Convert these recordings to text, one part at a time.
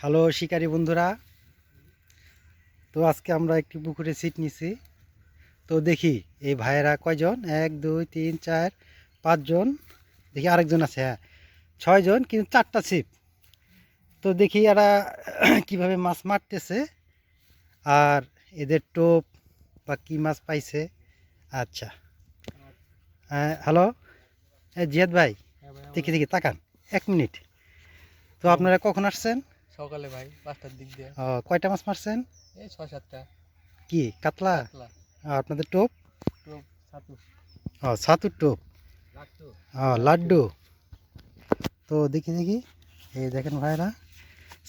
Hello শিকারী বন্ধুরা, তো আজকে আমরা একটি পুকুরে ছিপ নিছি। তো দেখি এই ভাইয়েরা কয়জন, 1 2 3 4 5 জন, দেখি আরেকজন আছে, হ্যাঁ 6 জন, কিন্তু 4টা ছিপ। তো দেখি এরা কিভাবে মাছ মারতেছে আর এদের টোপ বা কি মাছ পাইছে। আচ্ছা, হ্যালো জিয়াদ ভাই, দেখি দেখি তাকান 1 মিনিট। তো আপনারা কখন আসছেন? সকালে ভাই 5টার দিক দিয়ে। কয়টা মাছ মারছেন? এই 6-7টা। কি কাতলা? কাতলা। আপনাদের টোপ? টোপ ছাতু। ছাতুর টোপ, লাট্টু। লাড্ডু। তো দেখি দেখি, এই দেখেন ভাইরা,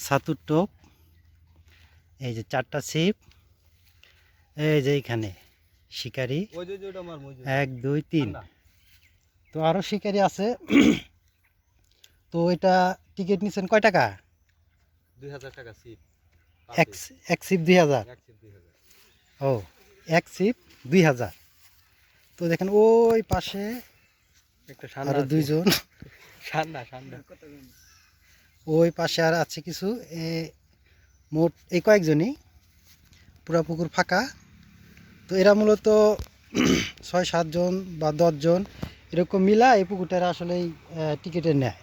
ছাতুর টোপ, এই যে 4টা ছিপ, এই যে এইখানে শিকারি 1 2 3। তো আরো শিকারি আছে। তো এটা টিকিট নিছেন কয় টাকা? 2000 টাকা সিপ। এক ছিপ 2000। এক সিপ 2000। ও, এক ছিপ 2000। তো দেখেন ওই পাশে একটা আরো ঠান্ডা 2 জন, ঠান্ডা ঠান্ডা। ওই পাশে আর আছে কিছু। মোট এই কয়েকজনই, পুরা পুকুর ফাঁকা। তো এরা মূলত 6-7 জন বা 10 জন এরকম মিলা এই পুকুরটারা আসলে টিকিটে নেয়।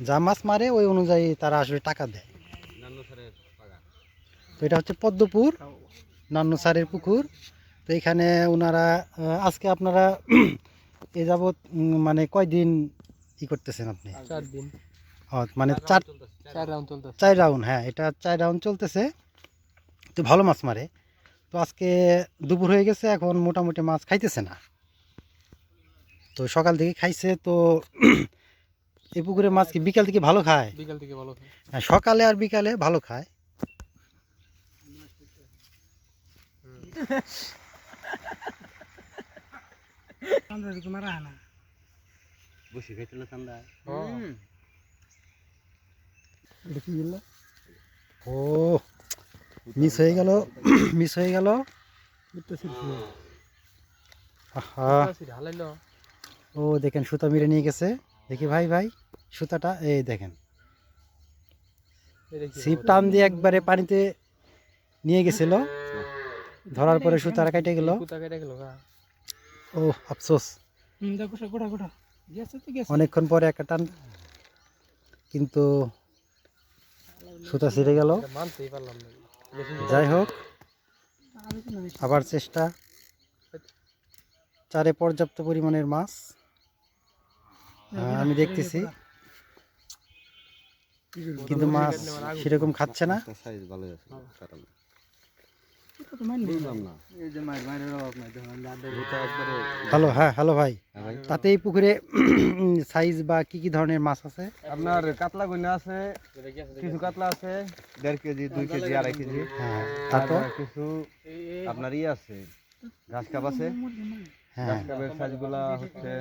যা মাছ মারে ওই অনুযায়ী তারা আসলে টাকা দেয়। তো এটা হচ্ছে পদ্মপুর নান্নু স্যারের পুকুর। তো এখানে ওনারা আজকে আপনারা এ যাবৎ মানে কয়দিন ই করতেছেন আপনি? 4 দিন। মানে 4 রাউন্ড চলতেছে। 4 রাউন্ড, হ্যাঁ এটা 4 রাউন্ড চলতেছে। তো ভালো মাছ মারে। তো আজকে দুপুর হয়ে গেছে, এখন মোটামুটি মাছ খাইতেছে না। তো সকাল থেকে খাইছে। তো এই পুকুরে মাছ কি বিকাল থেকে ভালো খায়? বিকাল থেকে ভালো খায়। হ্যাঁ, সকালে আর বিকালে ভালো খায়। ও মিস হয়ে গেল, মিস হয়ে গেল। আহা, ঢালাইলো। ও দেখেন সুতা মেরে নিয়ে গেছে। দেখি ভাই ভাই সুতাটা, এই দেখেন ছিপ টান দিয়ে একবারে পানিতে নিয়ে গেছিল, ধরার পরে সুতারা কেটে গেল। কুতা কেটে গেল গা। ও আফসোস, অনেকক্ষণ পরে একটা টান, কিন্তু সুতা ছিঁড়ে গেল। এটা মানতেই পারলাম না। যাই হোক, আবার চেষ্টা। চারে পর্যাপ্ত পরিমাণের মাছ আমি দেখতেছি, কিন্তু মাছ সেরকম খাচ্ছে না। হ্যালো, হ্যাঁ হ্যালো ভাই, তাতে এই পুকুরে সাইজ বা কি কি ধরনের মাছ আছে? আপনার কাতলা গইনা আছে, কিছু কাতলা আছে 1.5 কেজি 2 কেজি 2.5 কেজি। হ্যাঁ, আর তারপর কিছু আপনার আছে, ঘাস কাপ আছে। হ্যাঁ ঘাস কাপের সাইজগুলা হচ্ছে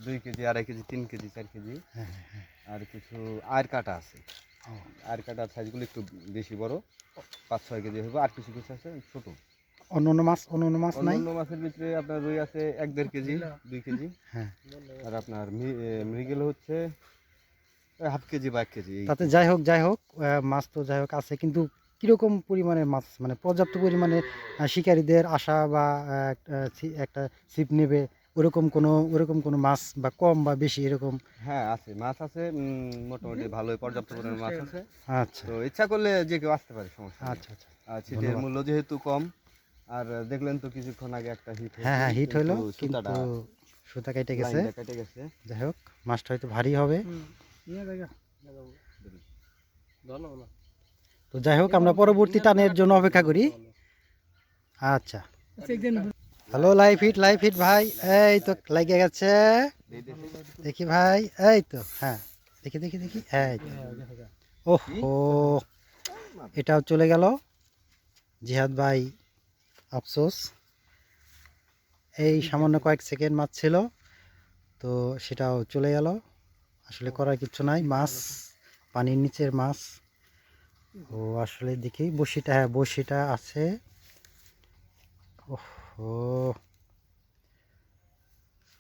2 কেজি 2.5 কেজি 3 কেজি 4 কেজি। আর কিছু আয়ের কাটা আছে, আয়ের কাটার সাইজগুলো একটু বেশি বড়, 5-6 কেজি হবে। আর কিছু কিছু আছে ছোট। অন্য অন্য মাছ নাই? অন্য মাছের ভিতরে আপনার রুই আছে 1-1.5 কেজি 2 কেজি। হ্যাঁ, আর আপনার মৃগেল হচ্ছে হাফ কেজি বা 1 কেজি। তাতে যাই হোক মাছ তো যাই হোক আছে, কিন্তু কিরকম পরিমাণের মাছ, মানে পর্যাপ্ত পরিমাণে শিকারীদের আশা বা একটা ছিপ নেবে ওরকম কোনো মাছ বা কম বা বেশি এরকম? হ্যাঁ আছে, মাছ আছে, মোটামুটি ভালোই পর্যাপ্ত পরিমাণ মাছ আছে। আচ্ছা তো ইচ্ছা করলে যে কেউ আসতে পারে, সমস্যা নেই। আচ্ছা আচ্ছা, আর ছিটের ধন্যবাদ। মূল্য যেহেতু কম, আর দেখলেন তো কিছুক্ষণ আগে একটা হিট হ্যাঁ হ্যাঁ, হিট হইলো, কিন্তু সুতাটা সুতা কেটে গেছে। লাইনটা কেটে গেছে। যাই হোক, মাছটা হয়তো ভারী হবে। তো যাই হোক, আমরা পরবর্তী টানের জন্য অপেক্ষা করি। আচ্ছা, হ্যালো লাইভ হিট ভাই, এই তো লাগে গেছে। দেখি ভাই, এই তো, হ্যাঁ দেখি দেখি দেখি, এই তো। ওহো, এটাও চলে গেল জিহাদ ভাই, আফসোস। এই সামান্য কয়েক সেকেন্ড মাছ ছিল, তো সেটাও চলে গেল। আসলে করার কিছু নাই, মাছ পানির নিচের মাছ। ও আসলে দেখি বড়শিটা, হ্যাঁ বড়শিটা আছে। ওহো,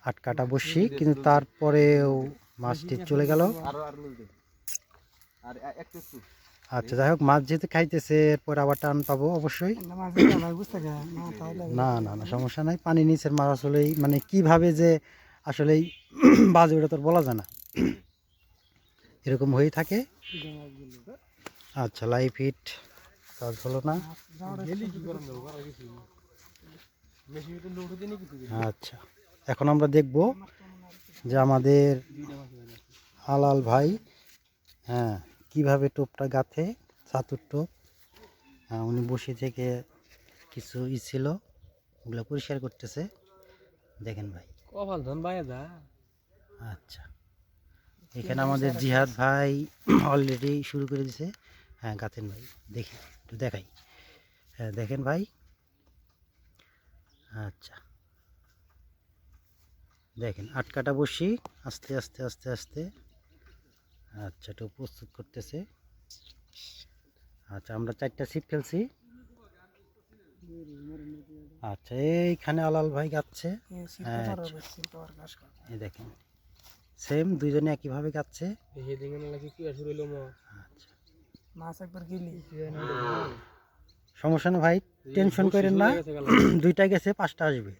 আটকাটা বড়শি, কিন্তু তারপরেও মাছটি চলে গেল। আর একটু আচ্ছা, যাই হোক, মাছ যেহেতু খাইতেছে এরপর আবার টান পাবো অবশ্যই। না না না, সমস্যা নাই। পানি নিচের মাছ আসলেই মানে কিভাবে যে আসলেই বাজে ওটা তো আর বলা যায় না, এরকম হয়েই থাকে। আচ্ছা, লাইভ হিট কাজ হলো না। আচ্ছা, এখন আমরা দেখব যে আমাদের হালাল ভাই, হ্যাঁ, কিভাবে টোপটা গাঁথে, ছাতুর টোপ। হ্যাঁ, উনি বসে থেকে কিছু ছিল ওগুলো পরিষ্কার করতেছে, দেখেন ভাই। কপাল ধন বাইয়া দা। আচ্ছা, এখানে আমাদের জিহাদ ভাই অলরেডি শুরু করে দিছে। হ্যাঁ, গাঁথেন ভাই, দেখি একটু দেখাই। হ্যাঁ, দেখেন ভাই। আচ্ছা, দেখেন আটকাটা বসি আস্তে আস্তে আস্তে আস্তে। আচ্ছা, একটু প্রস্তুত করতেছে। আচ্ছা, আমরা 4টা ছিপ ফেলছি। আচ্ছা, এইখানে আলাল ভাই গাচ্ছে। হ্যাঁ, এই দেখেন সেম দুইজনে একইভাবে গাচ্ছে। আচ্ছা, সমস্যা না ভাই, টেনশন করেন না, 2টা গেছে 5টা আসবে।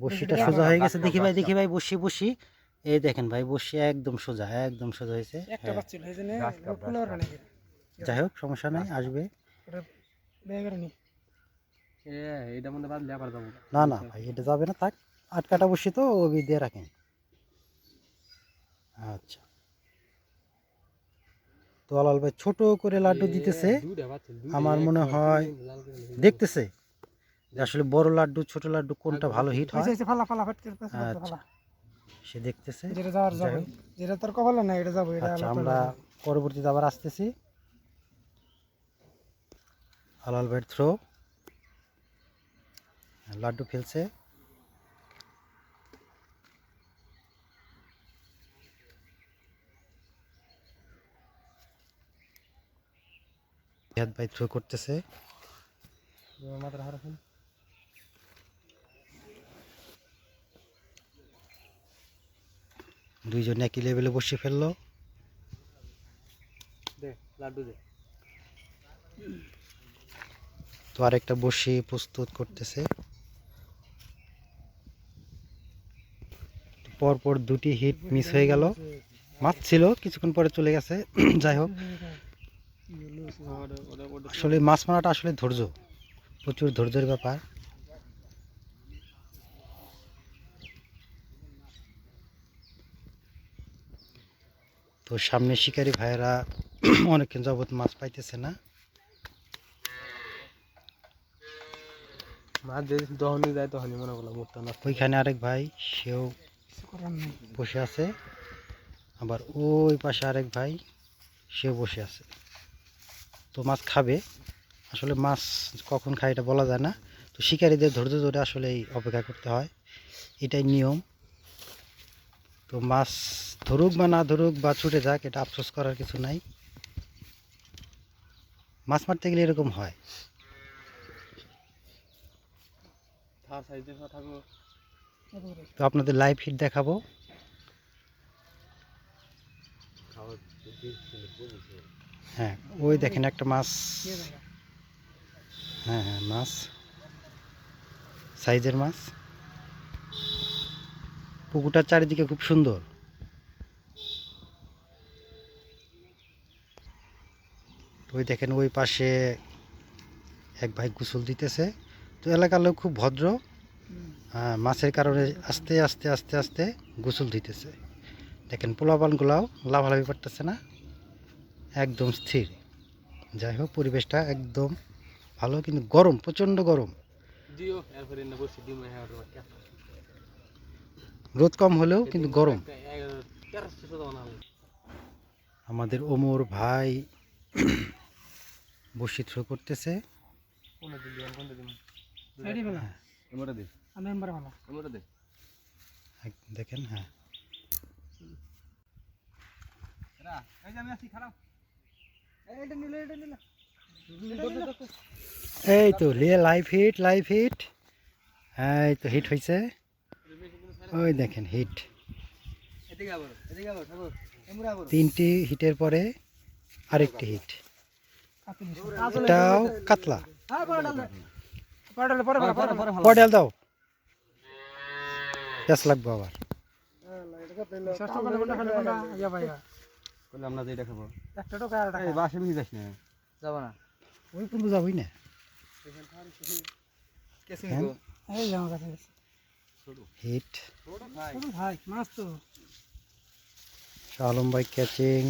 বসিটা সোজা হয়ে গেছে, দেখি ভাই, দেখি ভাই, বসি বসি। এই দেখেন ভাই, বসি একদম সোজা, একদম সোজা হয়েছে। যাই হোক, সমস্যা নাই, আসবে। না না ভাই, এটা যাবে না, থাক। আটকাটা বসি তো ওই দিয়ে রাখেন। আচ্ছা, তো আলাল ভাই ছোট করে লাড্ডু দিতেছে। আমার মনে হয় দেখতেছে যে আসলে বড় লাড্ডু ছোট লাড্ডু কোনটা ভালো হিট হয়। আচ্ছা, সে দেখতেছে। আচ্ছা, আমরা পরবর্তীতে আবার আসতেছি। আলাল ভাইয়ের থ্রো, লাড্ডু ফেলছে। জিহাদ ভাই থ্রো করতেছে। দুইজন একই লেভেলে বসে ফেললো। তো আরেকটা বসি প্রস্তুত করতেছে। পরপর 2টি হিট মিস হয়ে গেল। মাছ ছিল, কিছুক্ষণ পরে চলে গেছে। যাই হোক, আসলে মাছ মারাটা আসলে ধৈর্য, প্রচুর ধৈর্যের ব্যাপার। তো সামনে শিকারী ভাইয়েরা অনেকক্ষণ যাবত মাছ পাইতেছে না। ওইখানে আরেক ভাই, সেও বসে আছে। আবার ওই পাশে আরেক ভাই, সেও বসে আছে। তো মাছ খাবে, আসলে মাছ কখন খায় এটা বলা যায় না। তো শিকারীদের ধৈর্য ধরে আসলে অপেক্ষা করতে হয়, এটাই নিয়ম। তো মাছ ধরুক বা না ধরুক বা ছুটে যাক, এটা আফসোস করার কিছু নাই। মাছ মারতে গেলে এরকম হয়। তো আপনাদের লাইভ হিট দেখাবো। হ্যাঁ, ওই দেখেন একটা মাছ। হ্যাঁ হ্যাঁ, মাছ, সাইজের মাছ। পুকুরটার চারিদিকে খুব সুন্দর। ওই দেখেন ওই পাশে এক ভাই গোসল দিতেছে। তো এলাকার লোক খুব ভদ্র, মাছের কারণে আস্তে আস্তে আস্তে আস্তে গোসল দিতেছে। দেখেন পোলাপানগুলাও লাভালাভি পারতেছে না, একদম স্থির। যাই হোক, পরিবেশটা একদম ভালো, কিন্তু গরম, প্রচণ্ড গরম। রোদ কম হলেও কিন্তু গরম। আমাদের ওমর ভাই বসি থ্রো করতেছে। দেখেন, হ্যাঁ, এই তো লাইভ হিট, লাইভ হিট। হ্যাঁ, এই তো হিট হয়েছে, ওই দেখেন হিট। তিনটি হিটের পরে আরেকটি হিট, এটাও কাতলা। পডেল দাও, গ্যাস লাগবে আবার। করলে আমরা যেটা খাবো এই বাসে নিয়ে যাস না যাবো না ওই কিন্তু যাবই না। হিট শাহ আলম ভাই ক্যাচিং।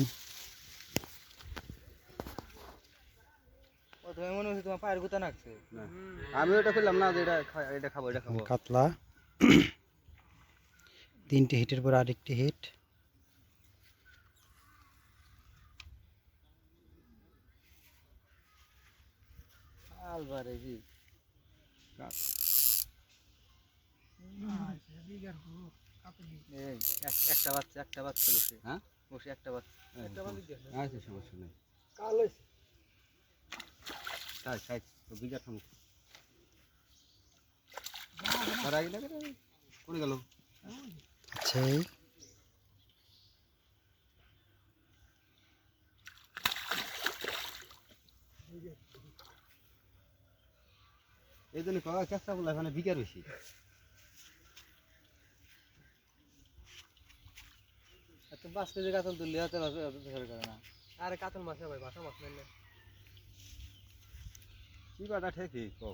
তোমার পায়ের গুতা নাকছে। আমি ওটা করলাম না যে এটা খাবো এটা খাবো। কাতলা তিনটি হিটের পর আরেকটি হিট। আলবারে জি একটা বাচ্চা বসে, হ্যাঁ বসে একটা বাচ্চা। আচ্ছা সমস্যা নেই। তাই তাই তো বিঘা থামুক তার আগে লাগে কোনে গেল। আচ্ছা এই জন্য চেষ্টা করলে এখানে বিঘার বেশি। এত 5 কেজি কাতল তুললে এত করে না। আরে কাতল মাছ ভাই, বাসা মাছ নেই। কি বাটা ঠিকই কও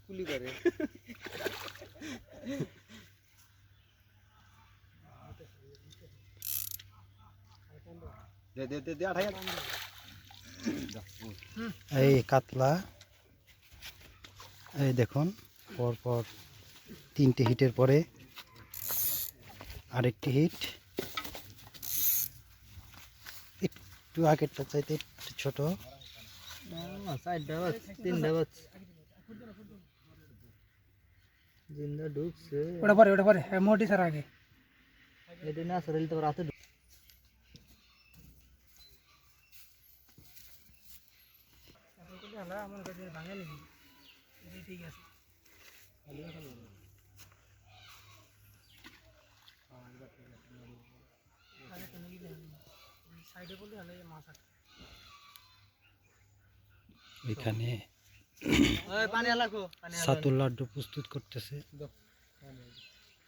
কুলি করে দে দে দে দে আঠাই এই কাতলা, এই দেখুন পরপর তিনটে হিটের পরে আরেকটি হিট, একটু আগেরটা চাইতে একটু ছোট। জিন্দা ঢুকছে ওটা পরে মোটি স্যার আগে এটা না সরল তো রাতে আমার কাছে ভাঙে নাকি ঠিক আছে। সাইডে বললে হলে মাছ আছে এখানে পানি আলাকো ছাতুর লাড্ডু প্রস্তুত করতেছে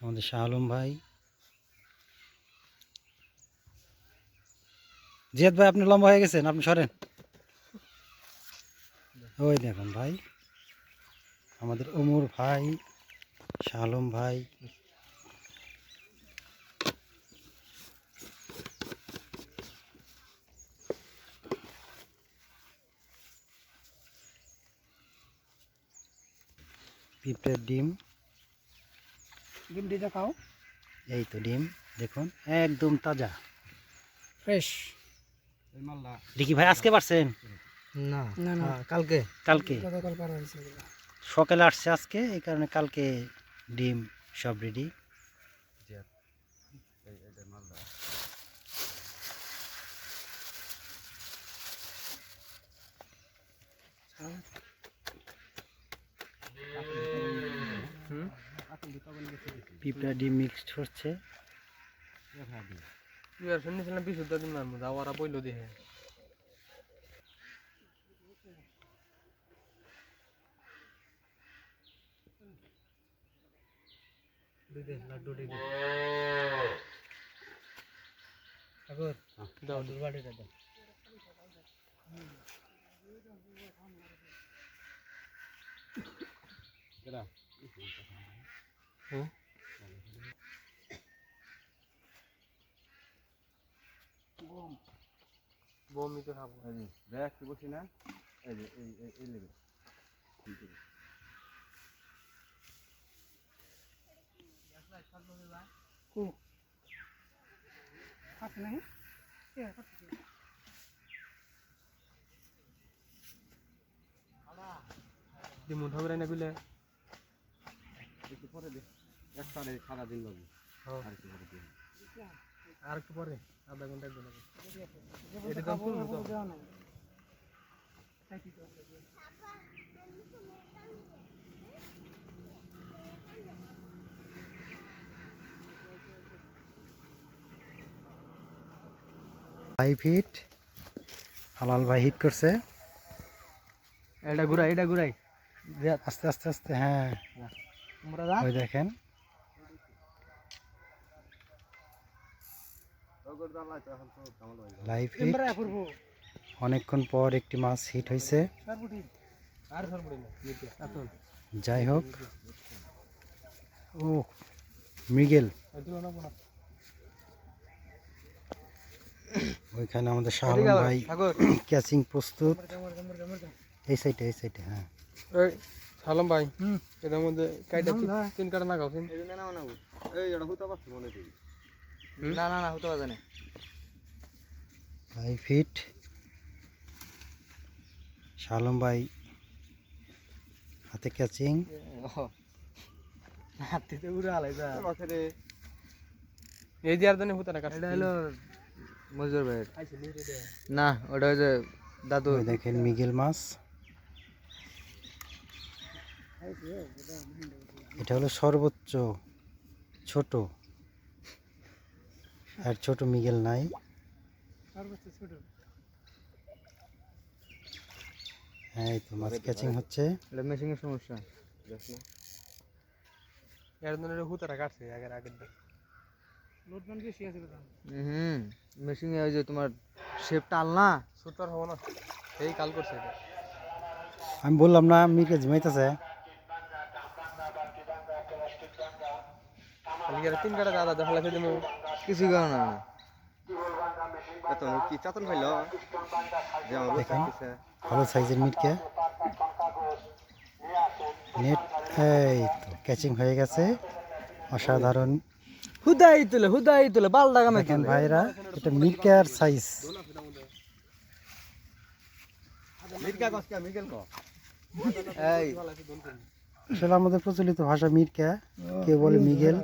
আমাদের শাহ আলম ভাই। জিয়াদ ভাই আপনি লম্বা হয়ে গেছেন, আপনি সরেন। ওই দেখুন ভাই আমাদের ওমর ভাই, শাহ আলম ভাই। পিঁপড়ের ডিম, ডিমটি দেখাও এই তো ডিম দেখুন একদম তাজা ফ্রেশ। এই মাল্লা রিকি ভাই আজকে পারছেন? না না না কালকে কালকে গতকাল পার হয়েছে এগুলো। সকালে আসছে আজকে, এই কারণে কালকে ডিম সব রেডি। এই মাল্লা পিঁপড়া ডিম মিক্সড হচ্ছে। ইয়ার শুনেছিলাম বিশুদ্ধ দিন মারমু যাওয়ারা বইলো দেখে লাড্ডু দে ঠাকুর দাও দুর্বাটিটা দাও। কেডা হুম বমি তো খাবো। এই যে দেখ কি বসি না এই যে এই লেগে আছে নাকি দিমু ধরে না বিলে একটু পরে দে একটা সারাদিন লাগবে আর কি করে দিন আর একটু পরে আধা ঘন্টা একটু লাগে এটা দাম কম তো দেওয়া নাই লাইভ হিট, হালাল ভাই হিট করছে। এটা ঘুরাই আস্তে আস্তে আস্তে, হ্যাঁ ওই দেখেন লাইভ হিট। অনেকক্ষণ পর একটি মাছ হিট হয়েছে। যাই হোক, ও মৃগেল, ওইখানে আমাদের শাহ আলম ভাই ক্যাচিং প্রস্তুত। এই সাইডে হ্যাঁ। সালাম ভাই এটার মধ্যে কাইটা তিন কাটা না গাউছেন না হতে পারে না। লাইভ হিট, শাহ আলম ভাই হাতে ক্যাচিং। হাতিতে পুরো আলাদা এই যে আর জানি হতো না। এটা হলো মজুর ভাই না, ওটা হচ্ছে দাদু। ওই দেখেন মৃগেল মাছ, এটা হলো সর্বোচ্চ ছোট, আর ছোট মৃগেল নাই। হ্যাঁ, এই তো মাছ ক্যাচিং হচ্ছে। এটা মেশিনের সমস্যা। এর জন্য হুতারা কাটছে আগের দিন। মেশিনে ওই যে তোমার শেপ টাল না সুতার হবো না, এই কাল করছে এটা। আমি বললাম না মিকে ঝিমাইতেছে। তিন কাটা দাদা দেখা লাগছে তুমি কিছু করো না। কি চাতন খাইলো যে আমার দেখেন ভালো সাইজের মিটকে নেট, এই তো ক্যাচিং হয়ে গেছে। অসাধারণ হুদাই তুলে বাল দাগা না দেখেন ভাইরা, এটা মিটকের সাইজ। মিরকা কসকা মিগেল কো এই আসলে আমাদের প্রচলিত ভাষা মিটকা, কেউ বলে মিগেল,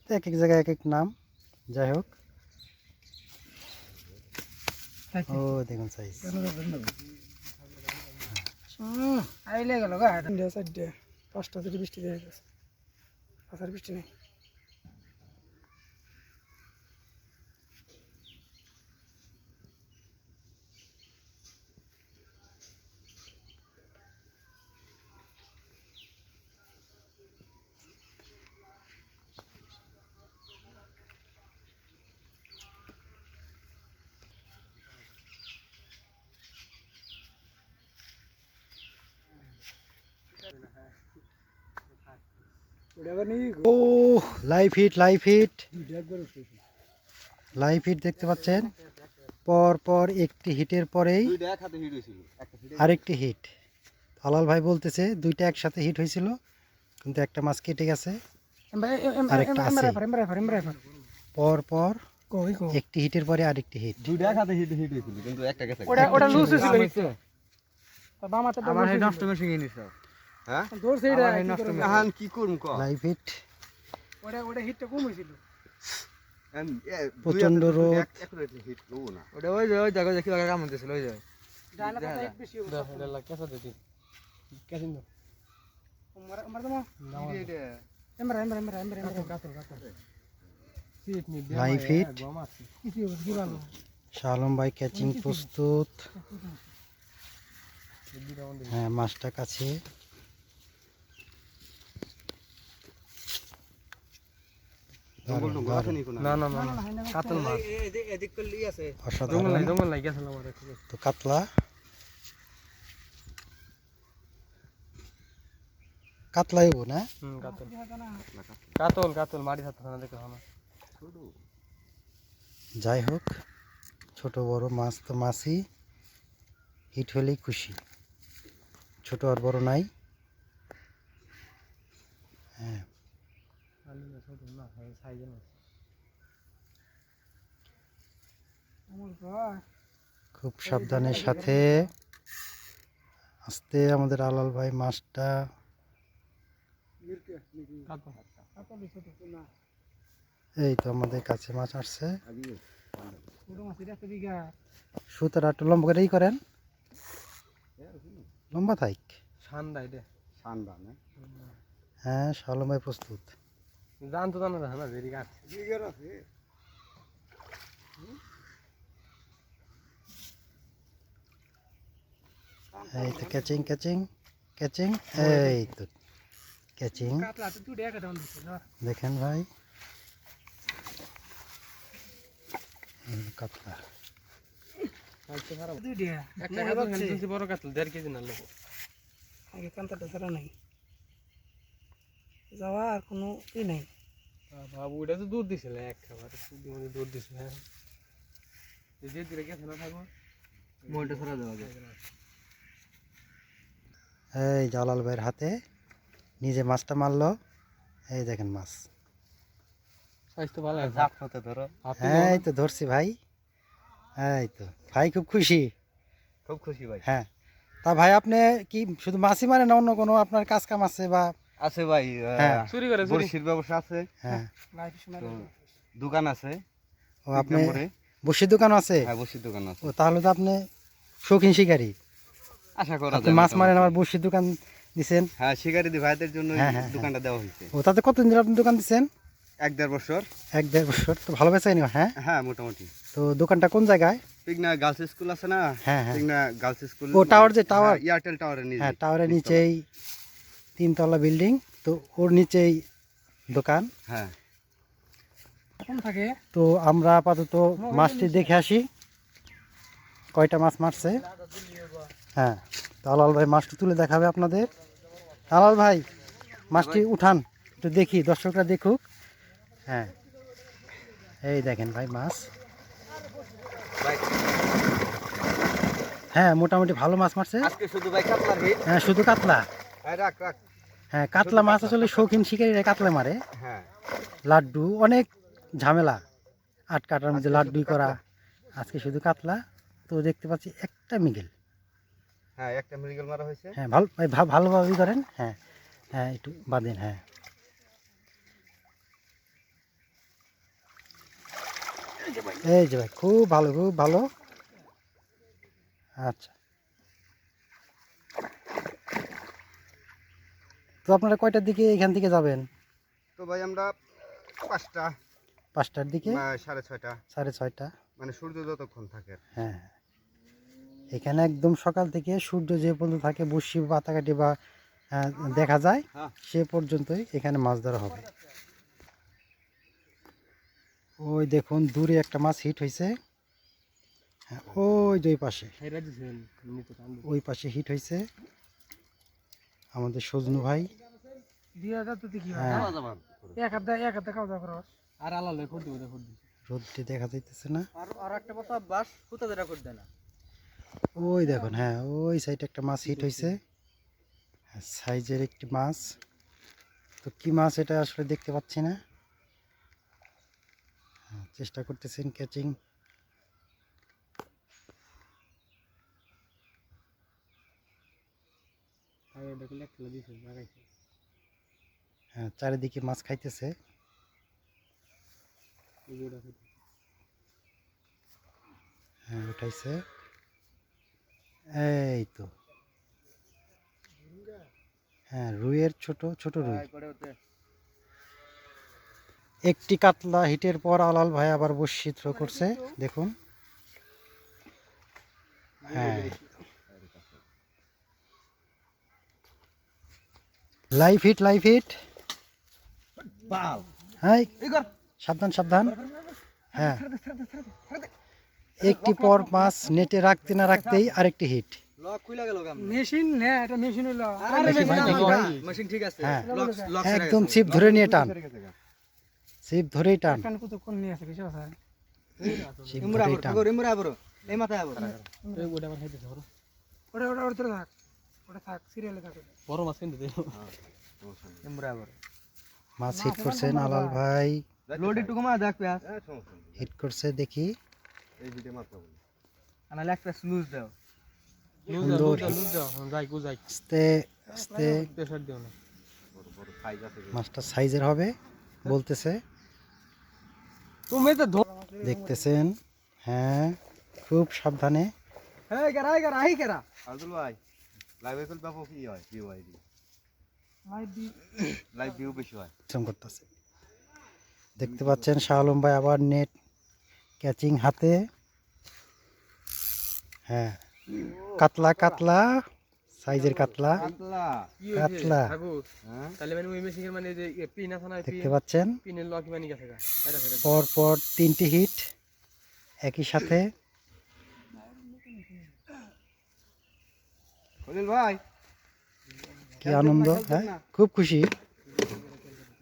তো এক এক জায়গায় এক এক নাম। যাই হোক, ও দেখুন সাইজ। আইলে গেল গা তিনটা চারটে পাঁচটা থেকে বৃষ্টি দিয়ে গেছে, আসার বৃষ্টি নেই। ও live heat, live heat, live heat দেখতে পাচ্ছেন। পর পর একটি হিটের পরেই দুইটা এক হাতে হিট হইছিল, একটা হিট আরেকটি হিট। হালাল ভাই বলতেছে দুইটা একসাথে হিট হয়েছিল, কিন্তু একটা মাছ কেটে গেছে, আরেকটা আছে। পর পর একটি হিটের পরে আরেকটি হিট। দুইটা এক হাতে হিট হইছিল, কিন্তু একটা গেছে। ওটা লুজ হয়েছিল হিটটা। বামাতে আমার এই নষ্ট মেশিন নিছ। হ্যাঁ ধরছে এটা কাহান কি করুম ক লাইভ হিট, ওটা হিটটা কম হয়েছিল। প্রচন্ড রোদ। হিট লও না ওটা ওই যে ওই জায়গা দেখি লাগা কাম হতেছিল ওই যে ডালা কথা এক বেশি হবে। এটা লাগা কেসা দিতি কেসিন দাও মার দাও এটা এমরা কাতল সিট নি লাইভ হিট, কিছু কি ভালো শাহ আলম ভাই ক্যাচিং প্রস্তুত। হ্যাঁ, মাছটা কাছে। দারুণ, দারুণ, না কাতল মাছ এদিক করলি আছে অসাধারণ। জঙ্গল লাগি আছে আমার তো কাতলা, কাতলাই হবো না। কাতল মারি থাকতো না দেখো না। যাই হোক, ছোট বড় মাছ তো মাছই, হিট হলেই খুশি, ছোট আর বড় নাই। হ্যাঁ, খুব সাবধানের সাথে আস্তে আমাদের আলাল ভাই মাছটা, এই তো আমাদের কাছে মাছ আসছে। সুতার একটু লম্বা করেই করেন, লম্বা থাক। ঠান্ডা এটা ঠান্ডা না হ্যাঁ, শাহ আলম ভাই প্রস্তুত। জানতো না দেরি কাটছে এই তো ক্যাচিং ক্যাচিং ক্যাচিং, এই তো ক্যাচিং। কাতলা তো দুটো একটা দাম দিচ্ছে না দেখেন ভাই, এই কাতলা। দুইটা একটা কাতল খেলতেছি বড় কাতল 1.5 কেজি না লোক আগে কান্তাটা ছাড়া নাই যাওয়া আর কোনো ই নাই। বাবু এটা তো দুধ দিছিল এক খাবার দুধ দিছিল হ্যাঁ যে দিলে গেছে না থাকবো মোলটা ছড়া দেওয়া যায় এই জালাল ভাইয়ের হাতে নিজে মাছটা মারলো, এই দেখেন মাছ। স্বাস্থ্য ভালো আছে জাপ হতে ধরো, এই তো ধরছি ভাই, এই তো ভাই খুব খুশি। খুব খুশি ভাই। হ্যাঁ, তা ভাই আপনি কি শুধু মাছই মারেন না অন্য কোনো আপনার কাজ কাম আছে বা? আছে ভাই, হ্যাঁ। চুরি করে চুরি বড়শির ব্যবসা আছে, হ্যাঁ, লাইফ সময় তো দোকান আছে ও আপনি নম্বরে। বসির দোকান আছে? হ্যাঁ, বড়শির দোকান আছে। ও তাহলে তো আপনি শৌখিন শিকারী। আশা করা আপনি যায় মাছ মারেন, মোটামুটি। আমার বসির দোকান দিছেন। হ্যাঁ, শিকারীদের ভাইদের জন্য হ্যাঁ, হ্যাঁ, দোকানটা দেওয়া হয়েছে। ও তাতে কতদিন ধরে আপনি দোকান দিচ্ছেন? 1-1.5 বছর। 1-1.5 বছর, তো ভালো বেচাই নি? হ্যাঁ। হ্যাঁ, মোটামুটি। তো দোকানটা কোন জায়গায়? পিগনা গার্লস স্কুল আছে না? হ্যাঁ, হ্যাঁ। Pigna girls school. ও টাওয়ার, যে টাওয়ার, হ্যাঁ, এয়ারটেল টাওয়ারের নিচে। হ্যাঁ টাওয়ারের নিচেই 3 তলা বিল্ডিং, তো ওর নিচেই দোকান। হ্যাঁ। কোন থাকে তো আমরা আপাতত মাছটি দেখে আসি কয়টা মাছ মারছে। হ্যাঁ, তো আলাল ভাই মাছটি তুলে দেখাবে আপনাদের। আলাল ভাই মাছটি উঠান, একটু দেখি, দর্শকরা দেখুক। হ্যাঁ, এই দেখেন ভাই মাছ। ভাই, হ্যাঁ মোটামুটি ভালো মাছ মারছে। আজকে শুধু ভাই কাতলার হিট। হ্যাঁ শুধু কাতলা। হ্যাঁ, রাখ রাখ। হ্যাঁ, কাতলা মাছ আসলে শৌখিন শিকারীরা কাতলা মারে। হ্যাঁ। লাড্ডু অনেক ঝামেলা, আটকাটার মধ্যে লাড্ডু করা। আজকে শুধু কাতলা। তো দেখতে পাচ্ছি একটা মিগেল। হ্যাঁ, একটা মেডিকেল মারা হয়েছে। হ্যাঁ ভালো ভাই, ভালোভাবেই করেন। হ্যাঁ হ্যাঁ, একটু বাঁধেন। হ্যাঁ, এই যে ভাই খুব ভালো, খুব ভালো। আচ্ছা, তো আপনারা কয়টার দিকে এখান থেকে যাবেন? তো ভাই আমরা 5টা 5টার দিকে, বা 6:30টা, 6:30। মানে সূর্য যতক্ষণ থাকে। হ্যাঁ, এখানে একদম সকাল থেকে সূর্য যে পর্যন্ত থাকে, বসি পাতাকাটি বা দেখা যায়, হ্যাঁ। সে পর্যন্তই এখানে মাছ ধরা হবে। ওই দেখুন দূরে একটা মাছ হিট হয়েছে। হ্যাঁ, ওই দুই পাশে, খাইরা দিছেন নিতে টানবে ওই পাশে হিট হয়েছে আমাদের সজনু ভাই। 2000 তো দেখি হ্যাঁ, এক হাতে খাওয়া দাওয়া করো। আর আলাল খোর দিব খোর দিব রোদটি দেখা যাইতেছে না। আর একটা কথা বাস ফুটা দেরা খোর দেয় না ওই দেখুন, হ্যাঁ ওই সাইডে একটা মাছ হিট হয়েছে, সাইজের একটি মাছ। তো কি মাছ এটা আসলে দেখতে পাচ্ছি না। হ্যাঁ, চেষ্টা করতেছেন ক্যাচিং। আর এটা কি লেখা দিছে লাগাইছে হ্যাঁ, চারিদিকে মাছ খাইতেছে। এই যে দেখো হ্যাঁ, উঠাইছে। এই তো, হ্যাঁ রুইয়ের ছোট ছোট রুই। করে ওতে একটি কাতলা হিটের পর আলাল ভাই আবার বসি থ্রো করছে, দেখুন। হ্যাঁ, লাইভ হিট, লাইভ হিট। বাল হ্যাঁ, ইগর সাবধান সাবধান। হ্যাঁ, একটি পর মাছ নেটে রাখতে না রাখতেই আরেকটি হিট। লক খুলে গেল গাম। মেশিন না, এটা মেশিন হলো। দেখি ভাই, দেখি ভাই। মেশিন ঠিক আছে। হ্যাঁ, লক লক একদম ছিপ ধরে নিয়ে টান, ছিপ ধরেই টান, কান কত কোন নিয়ে আছে কিছু আছে? ছিপ ইমরা ধরেই আবর টান। ঠাকুর ইমরা আবর এই মাথায় আবর। এই ওটা আমার খাইতেছে বড় ওটা ধরে থাক, ওটা থাক, সিরিয়ালে থাক। বড় মাছ কিন্তু দেই ইমরা আবর মাছ হিট করছেন আলাল ভাই, লোড একটু কমা দেখ পেঁয়াজ। হ্যাঁ, সমস্যা নেই। হিট করছে দেখি। এই ভিডিও মাত্রা বলি। আনা লেগ পিস লুজ দাও সুন্দর লুজ দাও যাই গো যাই আস্তে আস্তে প্রেসার দিও না বড় বড় সাইজ আছে। মাছটা সাইজের হবে বলতেছে, তুমি তো দেখতেছেন। হ্যাঁ, খুব সাবধানে। এই কেরা আই কেরা আব্দুল ভাই লাইভে কল বাবু কি হয় ভিউ আইডি লাইভ ভিউ বেশি হয়। করতেছে, দেখতে পাচ্ছেন শাহ আলম ভাই আবার নেট ক্যাচিং হাতে। হ্যাঁ, কাতলা কাতলা সাইজের কাতলা কাতলা কি হয়েছে কাতলা। ঠাকুর হ্যাঁ তাহলে মানে ওই মেশিনের মানে যে পিন আছে না দেখতে পাচ্ছেন পিনের লক মানে গেছে গা সাইডে সাইডে পর পর 3টি হিট একই সাথে। খলিল ভাই কি আনন্দ, হ্যাঁ খুব খুশি।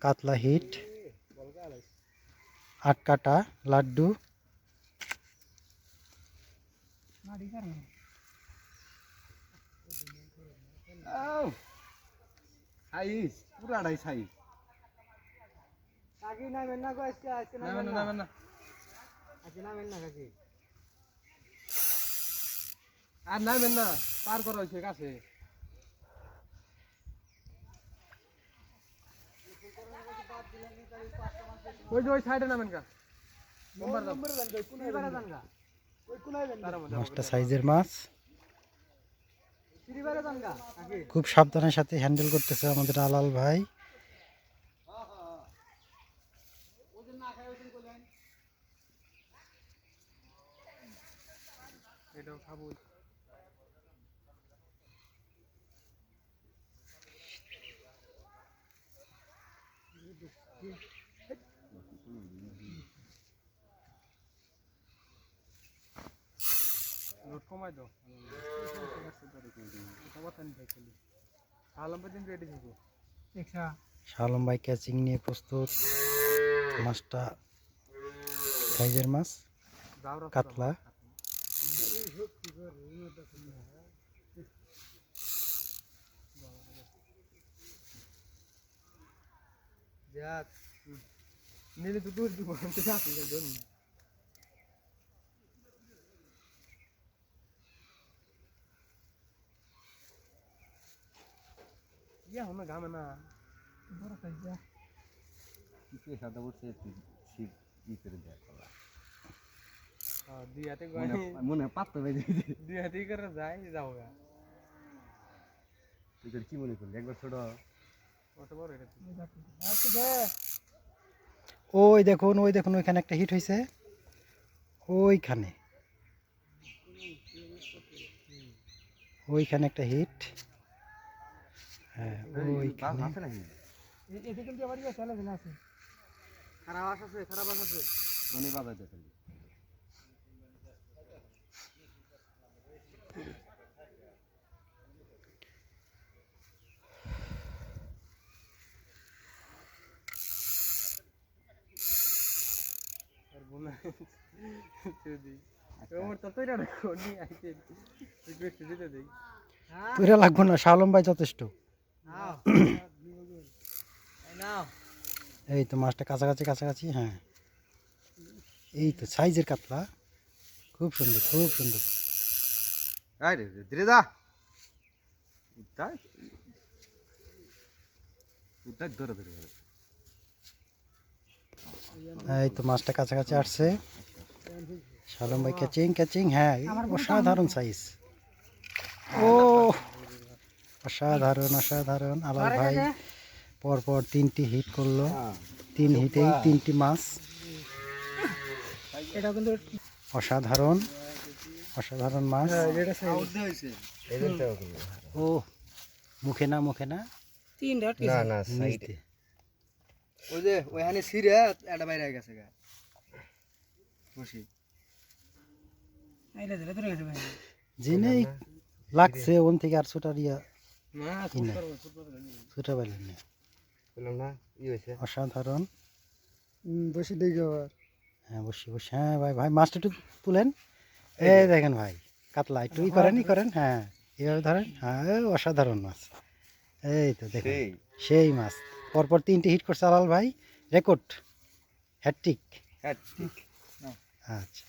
কাতলা হিট, 8 কাটা লাড্ডু। সাইজ পুরাটাই সাইজ নামেন না নামেন না আর নামেন না পার করা হয়েছে কাছে ওই যে ওই সাইডে নামেন কা মাছটা সাইজের মাছ, খুব সাবধানের সাথে হ্যান্ডেল করতেছে আমাদের আলাল ভাই। এটাও খাবো লোড কমাই দাও আলম রেডি থাকো শাহ আলম ভাই ক্যাচিং নিয়ে প্রস্তুত। মাছটা সাইজের মাছ, কাতলা। নিলে তো দূর দিব ইয়া হমে গামে না কিছু সাদা বলছে শীত ই করে দেয় কলা। দুই হাতে মনে পাত্তা পাই দুই হাতে করে যায় যাও গা তুই তোর কি মনে করলি একবার ছোট কত বড় এটা ওই দেখুন ওইখানে একটা হিট হয়েছে, ওইখানে একটা হিট। হ্যাঁ ওইখানে আছে নাকি খারাপ আছে মনে বাজাই দেখেন আর বোনা যদি ওমর তো তৈরি রাখো নি আইতে রিকোয়েস্ট দিতে দেই তোরা লাগবো না, শাহ আলম ভাই যথেষ্ট। নাও এই তো মাছটা কাছাকাছি, হ্যাঁ এই তো সাইজের কাতলা, খুব সুন্দর। আরে ধীরে যা উঠাই ধরে এই তো মাছটা কাছাকাছি আসছে। শাহ আলম ভাই ক্যাচিং, হ্যাঁ অসাধারণ সাইজ। ও অসাধারণ। আলাল ভাই পরপর 3টি হিট করলো, 3 হিটেই 3টি মাছ। এটা কিন্তু অসাধারণ মাছ। ও মুখে না তিনটা না নিচ দিয়ে। ওই যে ওইখানে ছিঁড়ে এটা বাইরে গেছে গা খুশি আইলে ধরে ধরে গেছে ভাই জেনেই লাগছে ওন থেকে আর ছোটা দিয়া না কিনে ছোটা পাইলেন না। বললাম না ই হয়েছে অসাধারণ। বসে দেখি আবার হ্যাঁ বসে হ্যাঁ ভাই মাছটা একটু তুলেন। এই দেখেন ভাই কাতলা একটু ই করেন, হ্যাঁ এইভাবে ধরেন, হ্যাঁ অসাধারণ মাছ। এই তো দেখেন সেই মাছ পরপর 3টি হিট করছে আলাল ভাই, রেকর্ড হ্যাটট্রিক। হ্যাঁ ঠিক আচ্ছা